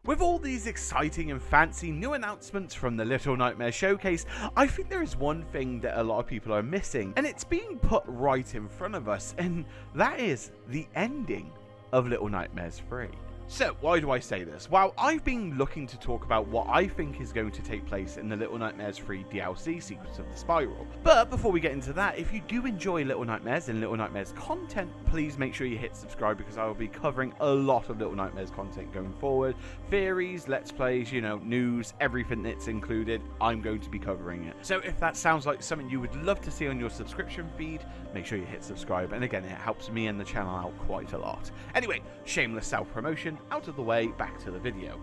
With all these exciting and fancy new announcements from the Little Nightmares Showcase, I think there is one thing that a lot of people are missing, and it's being put right in front of us, and that is the ending of Little Nightmares 3. So, why do I say this? Well, I've been looking to talk about what I think is going to take place in the Little Nightmares 3 DLC, Secrets of the Spiral. But before we get into that, if you do enjoy Little Nightmares and Little Nightmares content, please make sure you hit subscribe because I will be covering a lot of Little Nightmares content going forward. Theories, let's plays, news, everything that's included, I'm going to be covering it. So if that sounds like something you would love to see on your subscription feed, make sure you hit subscribe. And again, it helps me and the channel out quite a lot. Anyway, shameless self-promotion out of the way, back to the video.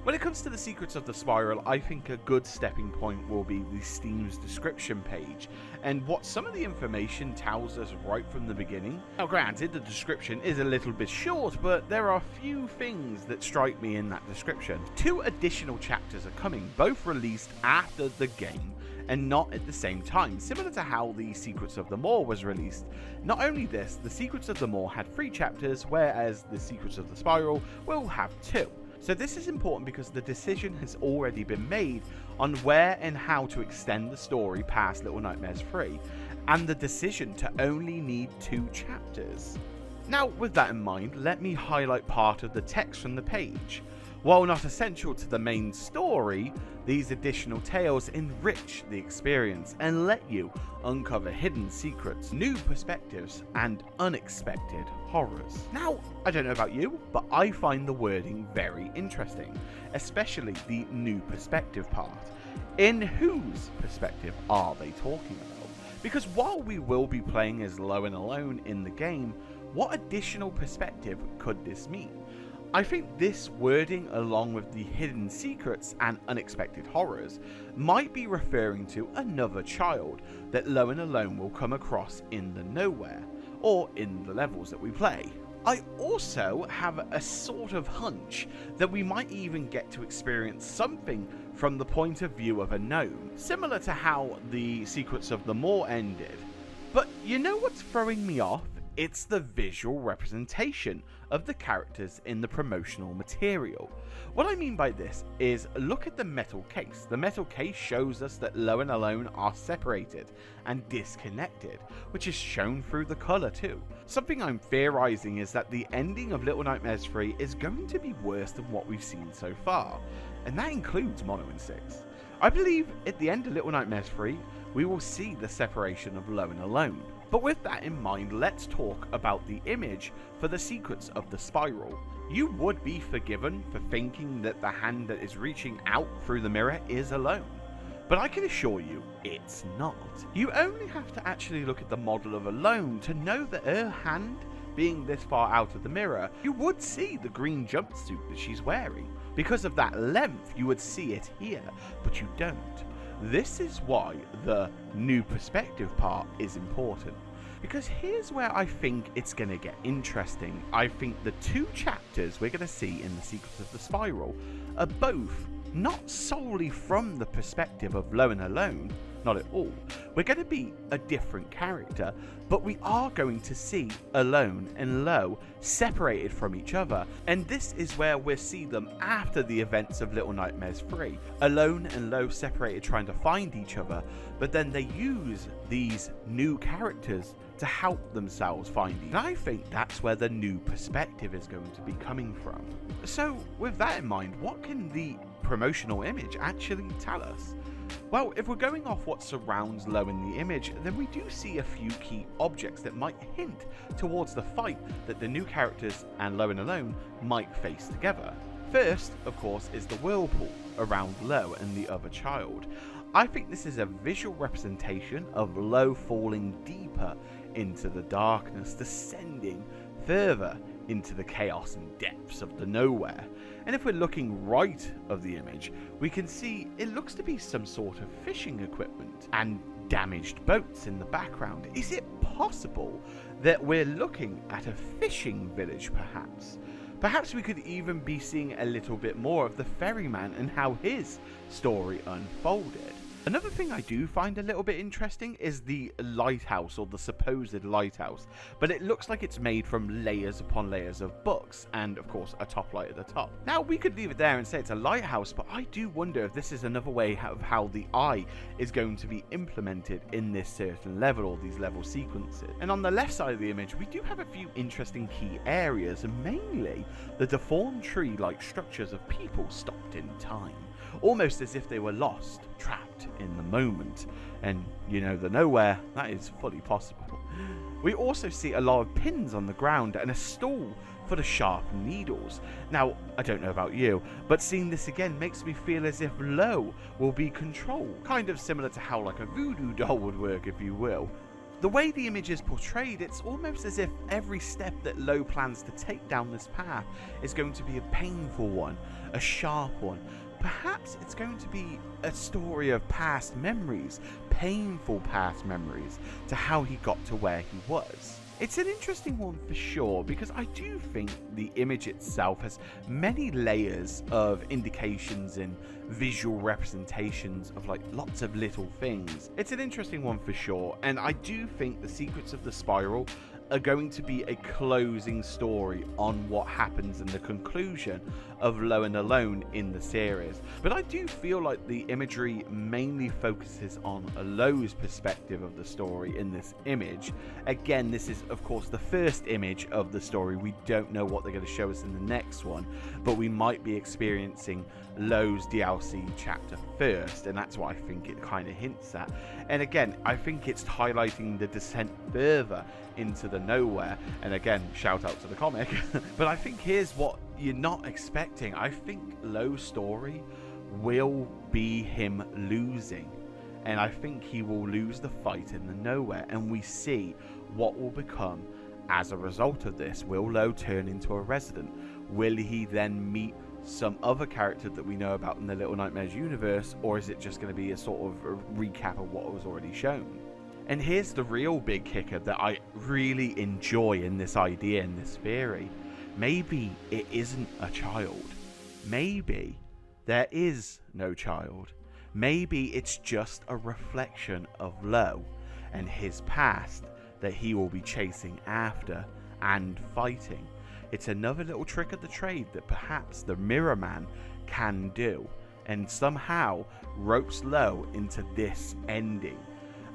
When it comes to the Secrets of the Spiral, I think a good stepping point will be the Steam's description page, and what some of the information tells us right from the beginning. Now granted, the description is a little bit short, but there are a few things that strike me in that description. 2 additional chapters are coming, both released after the game, and not at the same time, similar to how the Secrets of the Maw was released. Not only this, the Secrets of the Maw had 3 chapters, whereas the Secrets of the Spiral will have 2. So this is important because the decision has already been made on where and how to extend the story past Little Nightmares 3, and the decision to only need 2 chapters. Now, with that in mind, let me highlight part of the text from the page. While not essential to the main story, these additional tales enrich the experience and let you uncover hidden secrets, new perspectives, and unexpected horrors. Now, I don't know about you, but I find the wording very interesting, especially the new perspective part. In whose perspective are they talking about? Because while we will be playing as Lowen alone in the game, what additional perspective could this mean? I think this wording, along with the hidden secrets and unexpected horrors, might be referring to another child that Lowen alone will come across in the Nowhere, or in the levels that we play. I also have a sort of hunch that we might even get to experience something from the point of view of a gnome, similar to how the Secrets of the Maw ended. But you know what's throwing me off? It's the visual representation of the characters in the promotional material. What I mean by this is, look at the metal case. The metal case shows us that Lowen alone are separated and disconnected, which is shown through the colour too. Something I'm theorising is that the ending of Little Nightmares 3 is going to be worse than what we've seen so far, and that includes Mono and Six. I believe at the end of Little Nightmares 3, we will see the separation of Lowen alone. But with that in mind, let's talk about the image for the Secrets of the Spiral. You would be forgiven for thinking that the hand that is reaching out through the mirror is alone, but I can assure you it's not. You only have to actually look at the model of Alone to know that her hand being this far out of the mirror, you would see the green jumpsuit that she's wearing. Because of that length, you would see it here, but you don't. This is why the new perspective part is important. Because here's where I think it's going to get interesting. I think the 2 chapters we're going to see in the Secrets of the Spiral are both not solely from the perspective of Lowen alone, not at all. We're going to be a different character, but we are going to see Alone and Lo separated from each other, and this is where we'll see them after the events of Little Nightmares 3. Alone and Lo separated trying to find each other, but then they use these new characters to help themselves find each other. And I think that's where the new perspective is going to be coming from. So with that in mind, what can the promotional image actually tell us? Well, if we're going off what surrounds Lo in the image, then we do see a few key objects that might hint towards the fight that the new characters and Lowen alone might face together. First, of course, is the whirlpool around Lo and the other child. I think this is a visual representation of Lo falling deeper into the darkness, descending further into the chaos and depths of the Nowhere. And if we're looking right of the image, we can see it looks to be some sort of fishing equipment and damaged boats in the background. Is it possible that we're looking at a fishing village perhaps? Perhaps we could even be seeing a little bit more of the ferryman and how his story unfolded. Another thing I do find a little bit interesting is the lighthouse, or the supposed lighthouse, but it looks like it's made from layers upon layers of books, and of course a top light at the top. Now we could leave it there and say it's a lighthouse, but I do wonder if this is another way of how the eye is going to be implemented in this certain level, or these level sequences. And on the left side of the image we do have a few interesting key areas, and mainly the deformed tree-like structures of people stopped in time, almost as if they were lost, trapped in the moment. And you know, the nowhere, that is fully possible. We also see a lot of pins on the ground and a stool for the sharp needles. Now, I don't know about you, but seeing this again makes me feel as if Lo will be controlled, kind of similar to how like a voodoo doll would work, if you will. The way the image is portrayed, it's almost as if every step that Lo plans to take down this path is going to be a painful one, a sharp one. Perhaps it's going to be a story of past memories, painful past memories, to how he got to where he was. It's an interesting one for sure, because I do think the image itself has many layers of indications and visual representations of like lots of little things. It's an interesting one for sure, and I do think the Secrets of the Spiral are going to be a closing story on what happens in the conclusion of Lo and Alone in the series. But I do feel like the imagery mainly focuses on Lo's perspective of the story in this image. Again, this is of course the first image of the story. We don't know what they're going to show us in the next one, but we might be experiencing Lo's DLC chapter first, and that's what I think it kind of hints at. And again, I think it's highlighting the descent further into the nowhere, and again, shout out to the comic. But I think here's what you're not expecting. I think Lo's story will be him losing, and I think he will lose the fight in the nowhere, and we see what will become as a result of this. Will Lo turn into a resident? Will he then meet some other character that we know about in the Little Nightmares universe, or is it just going to be a sort of a recap of what was already shown? And here's the real big kicker that I really enjoy in this idea, in this theory. Maybe it isn't a child. Maybe there is no child. Maybe it's just a reflection of Lo and his past that he will be chasing after and fighting. It's another little trick of the trade that perhaps the Mirror Man can do, and somehow ropes Lo into this ending.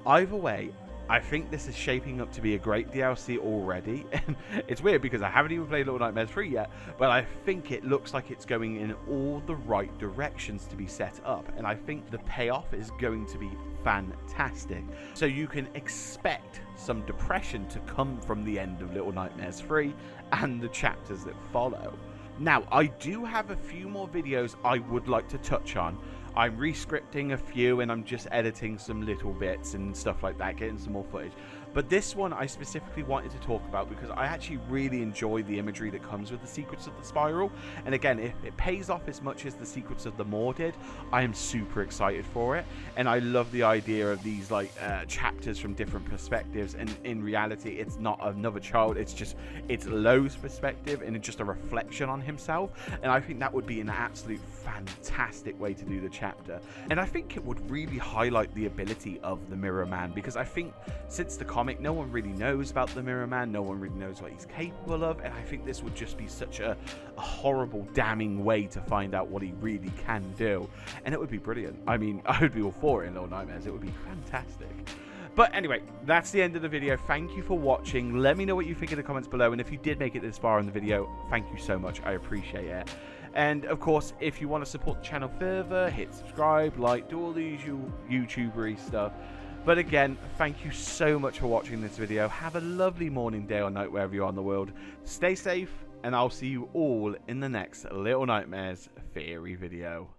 Either way, I think this is shaping up to be a great DLC already, and it's weird because I haven't even played Little Nightmares 3 yet, but I think it looks like it's going in all the right directions to be set up, and I think the payoff is going to be fantastic. So you can expect some depression to come from the end of Little Nightmares 3 and the chapters that follow. Now, I do have a few more videos I would like to touch on. I'm re-scripting a few and I'm just editing some little bits and stuff like that, getting some more footage. But this one I specifically wanted to talk about because I actually really enjoy the imagery that comes with the Secrets of the Spiral. And again, if it pays off as much as the Secrets of the Maw did, I am super excited for it. And I love the idea of these like chapters from different perspectives. And in reality, it's not another child. It's Lo's perspective and it's just a reflection on himself. And I think that would be an absolute fantastic way to do the chapter. And I think it would really highlight the ability of the Mirror Man, because I think since the comic, no one really knows about the Mirror Man, no one really knows what he's capable of, and I think this would just be such a horrible, damning way to find out what he really can do, and it would be brilliant. I mean, I would be all for it in Little Nightmares. It would be fantastic. But anyway, that's the end of the video. Thank you for watching. Let me know what you think in the comments below, and if you did make it this far in the video, thank you so much. I appreciate it. And of course, if you want to support the channel further, hit subscribe, like, do all the usual YouTubery stuff. But again, thank you so much for watching this video. Have a lovely morning, day, or night wherever you are in the world. Stay safe, and I'll see you all in the next Little Nightmares theory video.